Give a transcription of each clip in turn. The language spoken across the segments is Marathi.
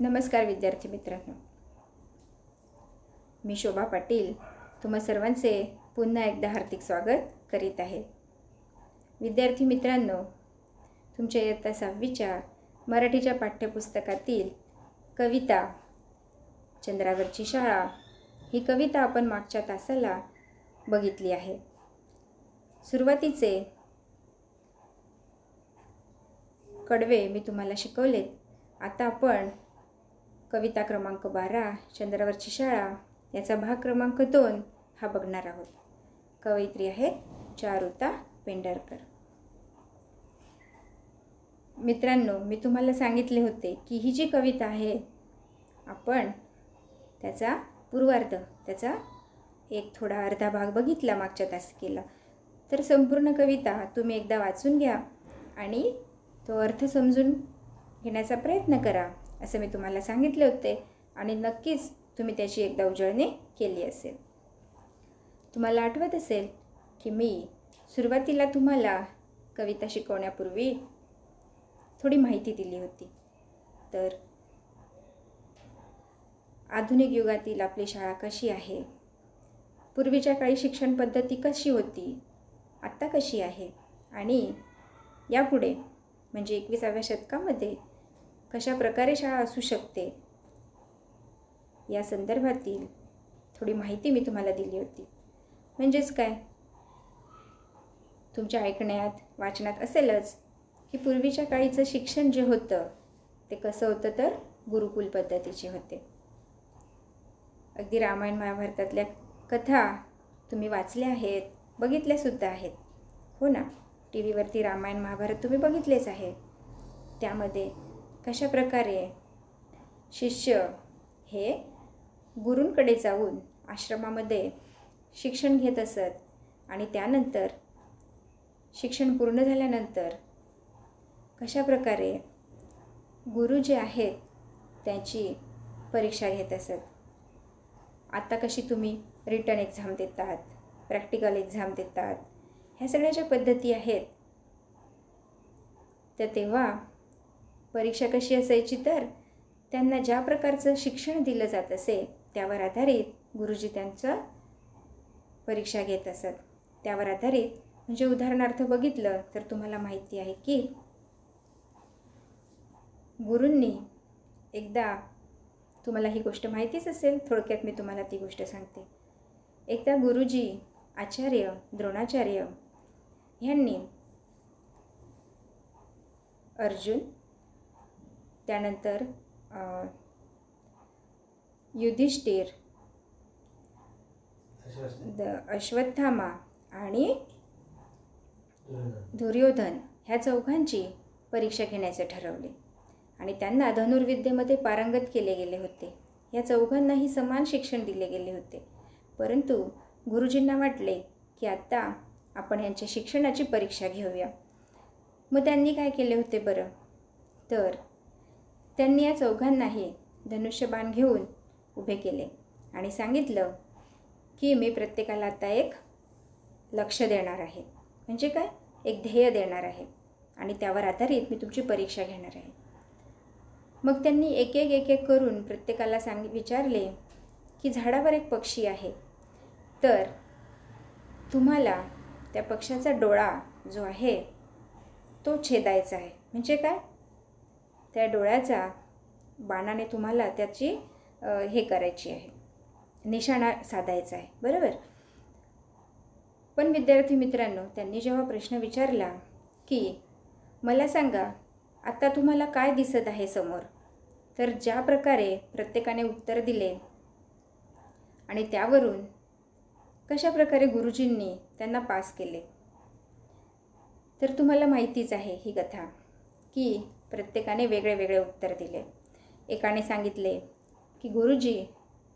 नमस्कार विद्यार्थी मित्रांनो, मी शोभा पाटील तुम्हा सर्वांचे पुन्हा एकदा हार्दिक स्वागत करीत आहे. विद्यार्थी मित्रांनो, तुमच्या इयत्ता 6वीच्या मराठीच्या पाठ्यपुस्तकातील कविता चंद्रावरची शाळा ही कविता आपण मागच्या तासाला बघितली आहे. सुरुवातीचे कडवे मी तुम्हाला शिकवलेत. आता आपण कविता क्रमांक 12 चंद्रावरची शाळा याचा भाग क्रमांक 2 हा बघणार आहोत. कवयित्री आहेत चारुता पेंढारकर. मित्रांनो, मी तुम्हाला सांगितले होते की ही जी कविता आहे आपण त्याचा पूर्वार्ध, त्याचा एक थोडा अर्धा भाग बघितला मागच्या तासिकेला. तर संपूर्ण कविता तुम्ही एकदा वाचून घ्या आणि तो अर्थ समजून घेण्याचा प्रयत्न करा असं मी तुम्हाला सांगितले होते आणि नक्कीच तुम्ही त्याची एकदा उजळणी केली असेल. तुम्हाला आठवत असेल की मी सुरुवातीला तुम्हाला कविता शिकवण्यापूर्वी थोडी माहिती दिली होती. तर आधुनिक युगातील आपली शाळा कशी आहे, पूर्वीच्या काळी शिक्षण पद्धती कशी होती, आत्ता कशी आहे आणि यापुढे म्हणजे 21व्या शतकामध्ये कशा प्रकारे शाळा असू शकते या संदर्भातील थोडी माहिती मी तुम्हाला दिली होती. म्हणजेच काय, तुमच्या ऐकण्यात वाचनात असेलच की पूर्वीच्या काळीचं शिक्षण जे होतं ते कसं होतं तर गुरुकुल पद्धतीचे होते. अगदी रामायण महाभारतातल्या कथा तुम्ही वाचल्या आहेत, बघितल्यासुद्धा आहेत, हो ना. टी व्हीवरती रामायण महाभारत तुम्ही बघितलेच आहे. त्यामध्ये कशा प्रकारे शिष्य हे गुरूंकडे जाऊन आश्रमामध्ये शिक्षण घेत असत आणि त्यानंतर शिक्षण पूर्ण झाल्यानंतर कशा प्रकारे गुरु जे आहेत त्याची परीक्षा घेत असत. आता कशी तुम्ही रिटन एक्झाम देतात, प्रॅक्टिकल एक्झाम देतात, ह्या सगळ्या ज्या पद्धती आहेत तर तेव्हा परीक्षा कशी असायची तर त्यांना ज्या प्रकारचं शिक्षण दिलं जात असे त्यावर आधारित गुरुजी त्यांचं परीक्षा घेत असत. त्यावर आधारित म्हणजे उदाहरणार्थ बघितलं तर तुम्हाला माहिती आहे की गुरूंनी एकदा, तुम्हाला ही गोष्ट माहितीच असेल, थोडक्यात मी तुम्हाला ती गोष्ट सांगते. एकदा गुरुजी आचार्य द्रोणाचार्य ह्यांनी अर्जुन, त्यानंतर युधिष्ठिर, अश्वत्थामा आणि दुर्योधन ह्या चौघांची परीक्षा घेण्याचे ठरवले आणि त्यांना धनुर्विद्येमध्ये पारंगत केले गेले होते. या चौघांनाही समान शिक्षण दिले गेले होते. परंतु गुरुजींना वाटले की आता आपण यांच्या शिक्षणाची परीक्षा घेऊया. मग त्यांनी काय केले होते बरं, तर त्यांनी या चौघांनाही धनुष्यबाण घेऊन उभे केले आणि सांगितलं की मी प्रत्येकाला आता एक लक्ष देणार आहे, म्हणजे काय, एक ध्येय देणार आहे आणि त्यावर आधारित मी तुमची परीक्षा घेणार आहे. मग त्यांनी एक एक करून प्रत्येकाला विचारले की झाडावर एक पक्षी आहे, तर तुम्हाला त्या पक्षाचा डोळा जो आहे तो छेदायचा आहे. म्हणजे काय, त्या डोळ्याचा बाणाने तुम्हाला त्याची हे करायची आहे, निशाणा साधायचा आहे, बरोबर. पण विद्यार्थी मित्रांनो, त्यांनी जेव्हा प्रश्न विचारला की मला सांगा आता तुम्हाला काय दिसत आहे समोर, तर ज्या प्रकारे प्रत्येकाने उत्तर दिले आणि त्यावरून कशा प्रकारे गुरुजींनी त्यांना पास केले, तर तुम्हाला माहितीच आहे ही कथा की प्रत्येकाने वेगळे वेगळे उत्तर दिले. एकाने सांगितले की गुरुजी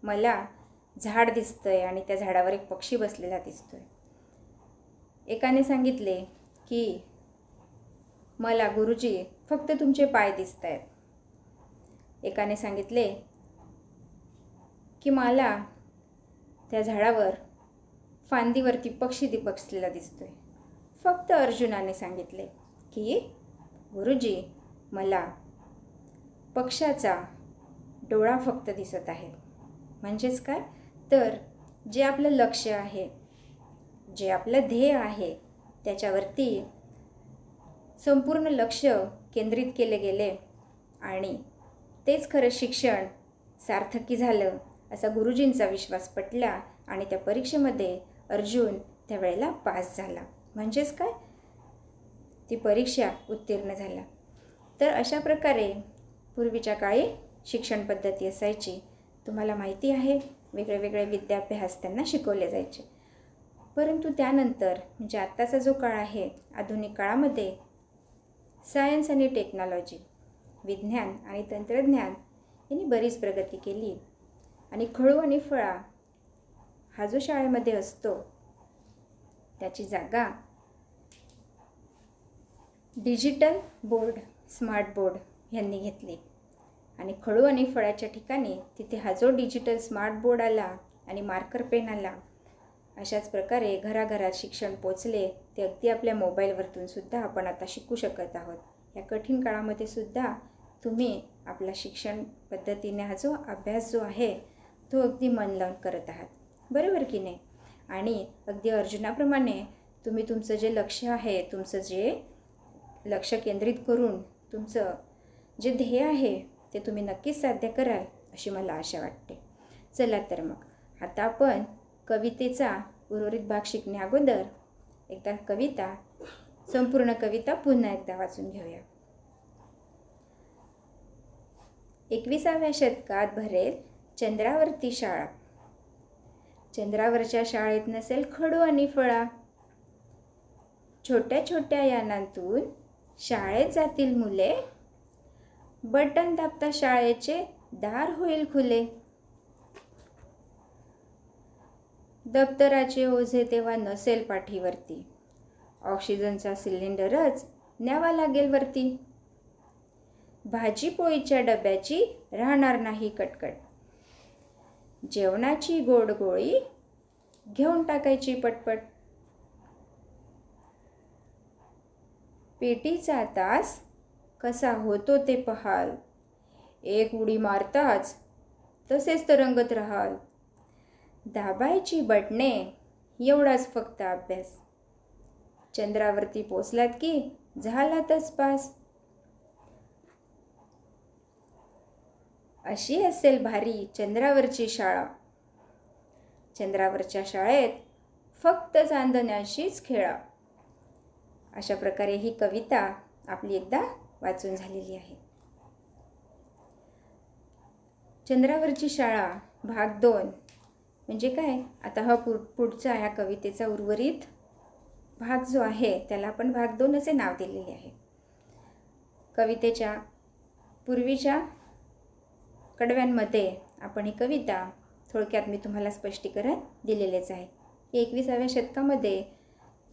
मला झाड दिसतंय आणि त्या झाडावर एक पक्षी बसलेला दिसतोय. एकाने सांगितले की मला गुरुजी फक्त तुमचे पाय दिसत आहेत. एकाने सांगितले की मला त्या झाडावर फांदीवरती पक्षी बसलेला दिसतोय. फक्त अर्जुनाने सांगितले की गुरुजी मला पक्षाचा डोळा फक्त दिसत आहे. म्हणजेच काय, तर जे आपलं लक्ष आहे, जे आपलं ध्येय आहे, त्याच्यावरती संपूर्ण लक्ष केंद्रित केले गेले आणि तेच खरं शिक्षण सार्थकी झालं असा गुरुजींचा विश्वास पटला आणि त्या परीक्षेमध्ये अर्जुन त्यावेळेला पास झाला. म्हणजेच काय, ती परीक्षा उत्तीर्ण झाला. तर अशा प्रकारे पूर्वीच्या काळी शिक्षण पद्धती असायची. तुम्हाला माहिती आहे, वेगळे वेगळे विद्याभ्यास त्यांना शिकवले जायचे. परंतु त्यानंतर म्हणजे आत्ताचा जो काळ आहे, आधुनिक काळामध्ये सायन्स आणि टेक्नॉलॉजी, विज्ञान आणि तंत्रज्ञान यांनी बरीच प्रगती केली आणि खळू आणि फळा हा जो शाळेमध्ये असतो त्याची जागा डिजिटल बोर्ड, स्मार्ट बोर्ड यांनी घेतली आणि खळू आणि फळाच्या ठिकाणी तिथे हा जो डिजिटल स्मार्ट बोर्ड आला आणि मार्कर पेन आला. अशाच प्रकारे घराघरात शिक्षण पोचले. ते अगदी आपल्या मोबाईलवरतून सुद्धा आपण आता शिकू शकत आहोत. या कठीण काळामध्ये सुद्धा तुम्ही आपला शिक्षण पद्धतीने हा जो अभ्यास जो आहे तो अगदी मन लावून करत आहात, बरोबर की नाही. आणि अगदी अर्जुनाप्रमाणे तुम्ही तुमचं जे लक्ष आहे, तुमचं जे लक्ष केंद्रित करून तुमचं जे ध्येय आहे ते तुम्ही नक्कीच साध्य कराल अशी मला आशा वाटते. चला तर मग आता आपण कवितेचा उर्वरित भाग शिकण्या अगोदर एकदा कविता, संपूर्ण कविता पुन्हा एकदा वाचून घेऊया. 21व्या शतकात भरेल चंद्रावरती शाळा, चंद्रावरच्या शाळेत नसेल खडू आणि फळा, छोट्या छोट्या यानांतून शाळेत जातील मुले, बटन दाबता शाळेचे दार होईल खुले. दप्तराचे ओझे तेव्हा नसेल पाठीवरती, ऑक्सिजनचा सिलेंडरच न्यावा लागेल वरती. भाजी पोळीच्या डब्याची राहणार नाही कटकट, जेवणाची गोड गोळी घेऊन टाकायची पटपट. पेटीचा तास कसा होतो ते पहाल, एक उडी मारताच तसेच तरंगत राहाल. दाबायची बटणे एवढाच फक्त अभ्यास, चंद्रावरती पोचलात की झालातच पास. अशी असेल भारी चंद्रावरची शाळा, चंद्रावरच्या शाळेत फक्त चांदण्याशीच खेळा. अशा प्रकारे ही कविता आपली एकदा वाचून झालेली आहे. चंद्रावरची शाळा भाग 2 म्हणजे काय, आता हा पुढचा ह्या कवितेचा उर्वरित भाग जो आहे त्याला आपण भाग 2 असे नाव दिलेले आहे. कवितेच्या पूर्वीच्या कडव्यांमध्ये आपण ही कविता थोडक्यात मी तुम्हाला स्पष्टीकरण दिलेलेच आहे. 21व्या शतकामध्ये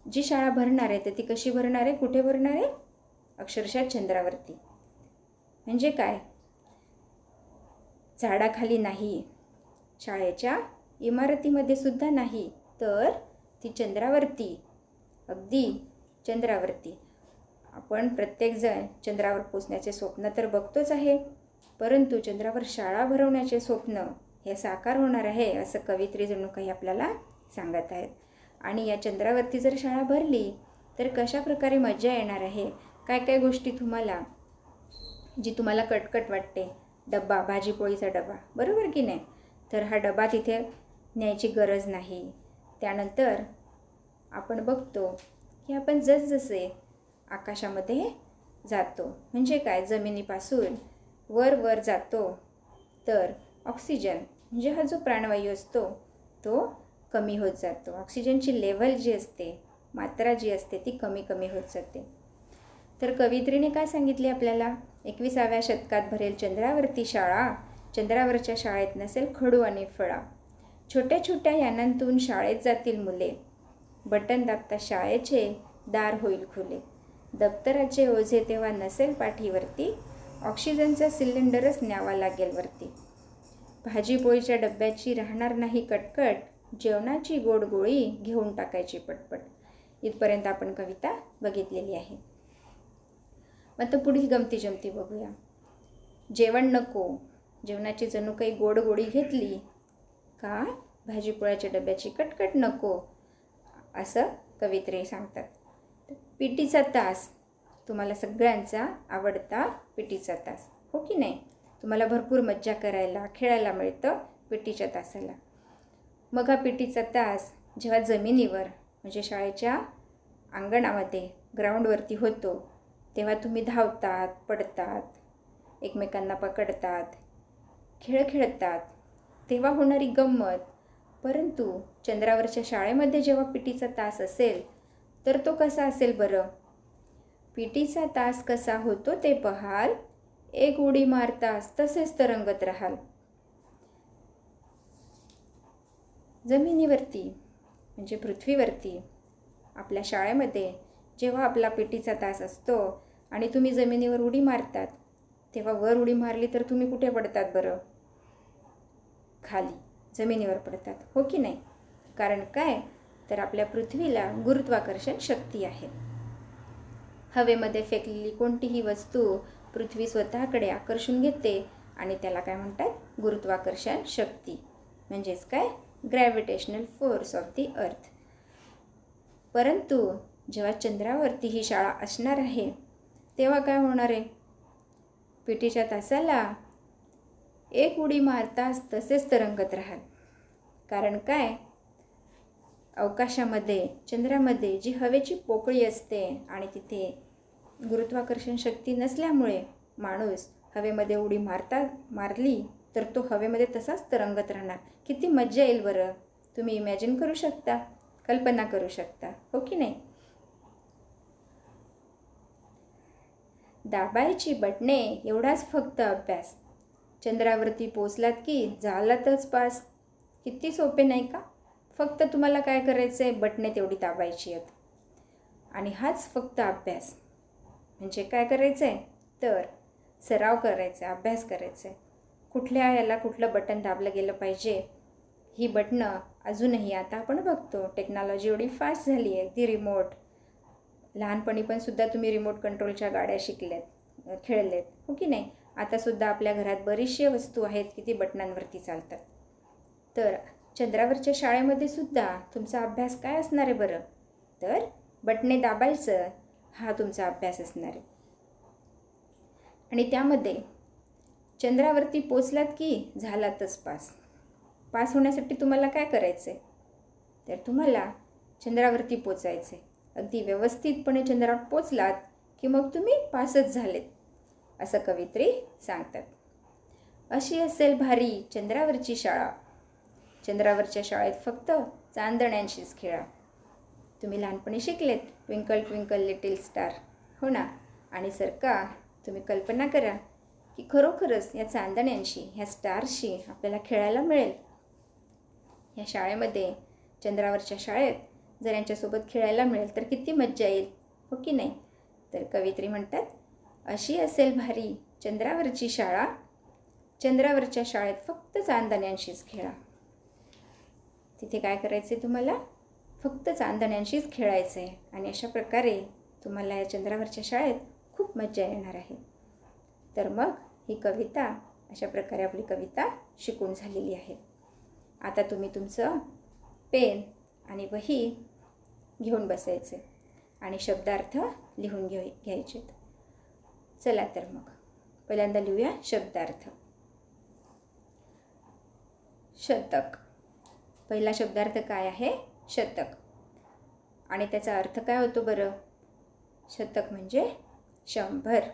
जी शाळा भरणार आहे तर ती कशी भरणार आहे, कुठे भरणार आहे, अक्षरशः चंद्रावरती. म्हणजे काय, झाडाखाली नाही, शाळेच्या इमारतीमध्ये सुद्धा नाही, तर ती चंद्रावरती, अगदी चंद्रावरती. आपण प्रत्येकजण चंद्रावर पोचण्याचे स्वप्न तर बघतोच आहे, परंतु चंद्रावर शाळा भरवण्याचे स्वप्न हे साकार होणार आहे असं कवयित्री जणू काही आपल्याला सांगत आहेत. आणि या चंद्रावरती जर शाळा भरली तर कशा प्रकारे मजा येणार आहे, काय काय गोष्टी तुम्हाला जी तुम्हाला कटकट वाटते, डब्बा, भाजीपोळीचा डबा, बरोबर की नाही, तर हा डबा तिथे न्यायची गरज नाही. त्यानंतर आपण बघतो की आपण जसजसे आकाशामध्ये जातो, म्हणजे काय, जमिनीपासून वर वर जातो तर ऑक्सिजन म्हणजे हा जो प्राणवायू असतो तो कमी होत जातो. ऑक्सिजनची लेव्हल जी असते, मात्रा जी असते ती कमी कमी होत जाते. तर कवयित्रीने काय सांगितले आपल्याला, 21व्या शतकात भरेल चंद्रावरती शाळा, चंद्रावरच्या शाळेत नसेल खडू आणि फळा, छोट्या छोट्या यानांतून शाळेत जातील मुले, बटन दाबता शाळेचे दार होईल खुले. दप्तराचे ओझे तेव्हा नसेल पाठीवरती, ऑक्सिजनचा सिलेंडरच न्यावा लागेल वरती. भाजीपोळीच्या डब्याची राहणार नाही कटकट, जेवणाची गोड गोळी घेऊन टाकायची पटपट. इथपर्यंत आपण कविता बघितलेली आहे. मग तर पुढील गमती जमती बघूया. जेवण नको, जेवणाची जणू काही गोडगोडी घेतली का भाजीपोळ्याच्या डब्याची कटकट नको, असं कवित्री सांगतात. पीटीचा तास, तुम्हाला सगळ्यांचा आवडता पीटीचा तास, हो की नाही? तुम्हाला भरपूर मज्जा करायला, खेळायला मिळतं पीटीच्या तासाला. मग हा पीटीचा तास जेव्हा जमिनीवर म्हणजे शाळेच्या अंगणामध्ये ग्राउंडवरती होतो, तेव्हा तुम्ही धावतात, पडतात, एकमेकांना पकडतात, खेळ खेळतात, तेव्हा होणारी गंमत. परंतु चंद्रावरच्या शाळेमध्ये जेव्हा पीटीचा तास असेल तर तो कसा असेल बरं? पीटीचा तास कसा होतो ते पहाल, एक उडी मारतास तसेच तरंगत राहाल. जमिनीवरती म्हणजे पृथ्वीवरती आपल्या शाळेमध्ये जेव्हा आपला पीटीचा तास असतो आणि तुम्ही जमिनीवर उडी मारतात, तेव्हा वर उडी मारली तर तुम्ही कुठे पडतात बरं? खाली जमिनीवर पडतात, हो की नाही? कारण काय, तर आपल्या पृथ्वीला गुरुत्वाकर्षण शक्ती आहे. हवेमध्ये फेकलेली कोणतीही वस्तू पृथ्वी स्वतःकडे आकर्षून घेते आणि त्याला काय म्हणतात? गुरुत्वाकर्षण शक्ती, म्हणजेच काय? ग्रॅव्हिटेशनल फोर्स ऑफ दी अर्थ. परंतु जेव्हा चंद्रावरती ही शाळा असणार आहे तेव्हा काय होणार आहे? पीटीच्या तासाला एक उडी मारताच तसेच तरंगत राहाल. कारण काय, अवकाशामध्ये चंद्रामध्ये जी हवेची पोकळी असते आणि तिथे गुरुत्वाकर्षण शक्ती नसल्यामुळे माणूस हवेमध्ये उडी मारली तर तो हवेमध्ये तसाच तरंगत राहणार. किती मज्जा येईल बरं? तुम्ही इमॅजिन करू शकता, कल्पना करू शकता, हो की नाही? दाबायची बटणे एवढाच फक्त अभ्यास, चंद्रावरती पोचलात की झालातच पास. किती सोपे नाही का? फक्त तुम्हाला काय करायचं आहे? बटणे तेवढी दाबायची आहेत. आणि हाच फक्त अभ्यास. म्हणजे काय करायचं आहे? तर सराव करायचा आहे, अभ्यास करायचा आहे. कुठल्या याला कुठलं बटन दाबलं गेलं पाहिजे, ही बटणं अजूनही आता आपण बघतो टेक्नॉलॉजी एवढी फास्ट झाली आहे. ती रिमोट, लहानपणी पण सुद्धा तुम्ही रिमोट कंट्रोलच्या गाड्या शिकल्यात, खेळलेत, हो की नाही? आतासुद्धा आपल्या घरात बरीचशी वस्तू आहेत की ती बटनांवरती चालतात. तर चंद्रावरच्या शाळेमध्ये सुद्धा तुमचा अभ्यास काय असणार आहे बरं? तर बटणे दाबायचं हा तुमचा अभ्यास असणार आहे. आणि त्यामध्ये चंद्रावरती पोचलात की झालातच पास. पास होण्यासाठी तुम्हाला काय करायचं आहे? तर तुम्हाला चंद्रावरती पोचायचं आहे. अगदी व्यवस्थितपणे चंद्रावर पोचलात की मग तुम्ही पासच झालेत, असं कवित्री सांगतात. अशी असेल भारी चंद्रावरची शाळा, चंद्रावरच्या शाळेत फक्त चांदण्यांशीच खेळा. तुम्ही लहानपणी शिकलेत ट्विंकल ट्विंकल लिटिल स्टार, हो ना? आणि सरका तुम्ही कल्पना करा की खरोखरच या चांदण्यांशी, ह्या स्टारशी आपल्याला खेळायला मिळेल. या शाळेमध्ये, चंद्रावरच्या शाळेत जर यांच्यासोबत खेळायला मिळेल तर किती मज्जा येईल, हो की नाही? तर कवित्री म्हणतात, अशी असेल भारी चंद्रावरची शाळा, चंद्रावरच्या शाळेत फक्त चांदण्यांशीच खेळा. तिथे काय करायचं आहे तुम्हाला? फक्त चांदण्यांशीच खेळायचं आहे. आणि अशा प्रकारे तुम्हाला या चंद्रावरच्या शाळेत खूप मज्जा येणार आहे. तर मग ही कविता, अशा प्रकारे आपली कविता शिकून झालेली आहे. आता तुम्ही तुमचं पेन आणि वही घेऊन बसायचे आणि शब्दार्थ लिहून घ्यायचे. चला तर मग पहिल्यांदा लिहूया शब्दार्थ. शतक. पहिला शब्दार्थ काय आहे? शतक. आणि त्याचा अर्थ काय होतो बरं? शतक म्हणजे 100.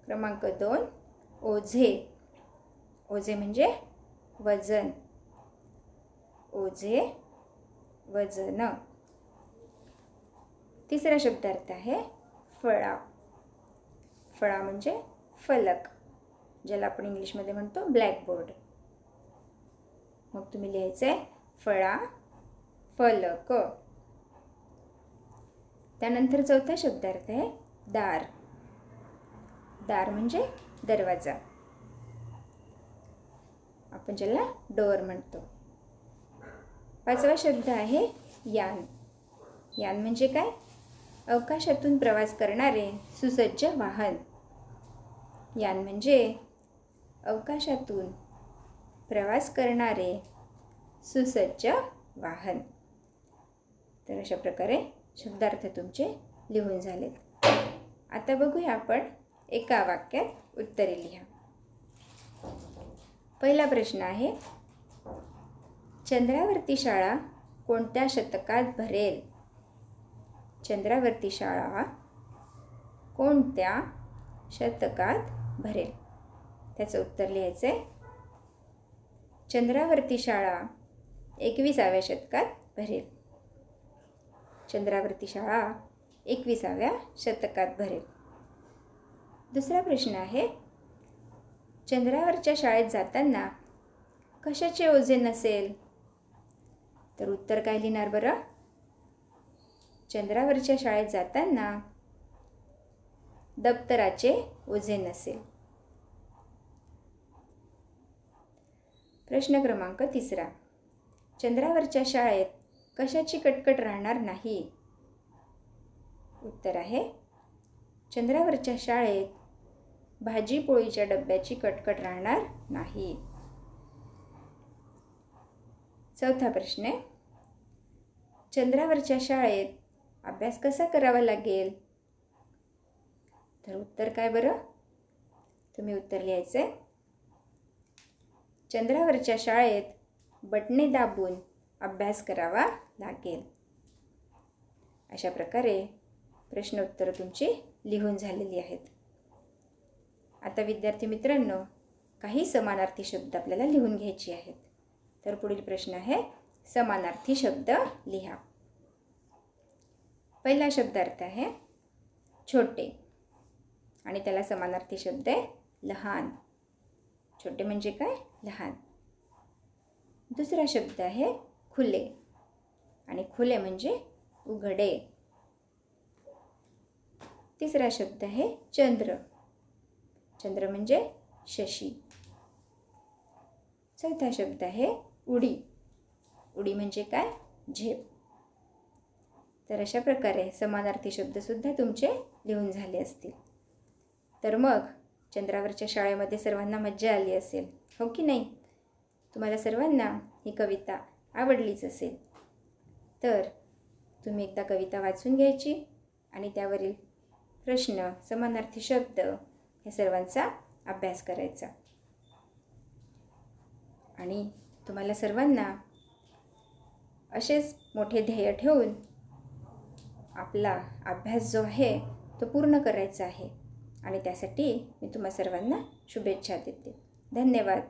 क्रमांक 2, ओझे. ओझे म्हणजे वजन. ओझे, वजन. तिसरा शब्दार्थ आहे फळा. फळा म्हणजे फलक, ज्याला आपण इंग्लिशमध्ये म्हणतो ब्लॅकबोर्ड. मग तुम्ही लिहायचं आहे फळा, फलक. त्यानंतर चौथा शब्दार्थ आहे दार. दार म्हणजे दरवाजा, आपण ज्याला डोअर म्हणतो. पाचवा शब्द आहे यान. यान म्हणजे काय? अवकाशातून प्रवास करणारे सुसज्ज वाहन. यान म्हणजे अवकाशातून प्रवास करणारे सुसज्ज वाहन. तर अशा प्रकारे शब्दार्थ तुमचे लिहून झालेत. आता बघूया आपण एका वाक्यात उत्तरे लिहा. पहिला प्रश्न आहे, चंद्रावरती शाळा कोणत्या शतकात भरेल? चंद्रावरती शाळा कोणत्या शतकात भरेल? त्याचं उत्तर लिहायचं आहे. चंद्रावरती शाळा 21व्या शतकात भरेल. चंद्रावरती शाळा 21व्या शतकात भरेल. दुसरा प्रश्न आहे, चंद्रावरच्या शाळेत जाताना कशाचे ओझे नसेल? तर उत्तर काय लिहिणार बरं? चंद्रावरच्या शाळेत जाताना दप्तराचे ओझे नसेल. प्रश्न क्रमांक 3, चंद्रावरच्या शाळेत कशाची कटकट राहणार नाही? उत्तर आहे, चंद्रावरच्या शाळेत भाजी पोळीच्या डब्याची कटकट राहणार नाही. चौथा प्रश्न आहे, चंद्रावरच्या शाळेत अभ्यास कसा करावा लागेल? तर उत्तर काय बरं? तुम्ही उत्तर लिहायचं आहे. चंद्रावरच्या शाळेत बटणे दाबून अभ्यास करावा लागेल. अशा प्रकारे प्रश्न उत्तरं तुमची लिहून झालेली आहेत. आता विद्यार्थी मित्रांनो, काही समानार्थी शब्द आपल्याला लिहून घ्यायचे आहेत. तर पुढील प्रश्न आहे, समानार्थी शब्द लिहा. पहिला शब्दार्थ आहे छोटे आणि त्याला समानार्थी शब्द आहे लहान. छोटे म्हणजे काय? लहान. दुसरा शब्द आहे खुले आणि खुले म्हणजे उघडे. तिसरा शब्द आहे चंद्र. चंद्र म्हणजे शशी. चौथा शब्द आहे उडी. उडी म्हणजे काय? झेप. तर अशा प्रकारे समानार्थी शब्दसुद्धा तुमचे लिहून झाले असतील. तर मग चंद्रावरच्या शाळेमध्ये सर्वांना मज्जा आली असेल, हो की नाही? तुम्हाला सर्वांना ही कविता आवडलीच असेल. तर तुम्ही एकदा कविता वाचून घ्यायची आणि त्यावरील प्रश्न, समानार्थी शब्द या सर्वांचा अभ्यास करायचा. आणि तुम्हाला सर्वांना असेच मोठे ध्येय ठेवून आपला अभ्यास जो आहे तो पूर्ण करायचा आहे. आणि त्यासाठी मी तुम्हा सर्वांना शुभेच्छा देते. धन्यवाद.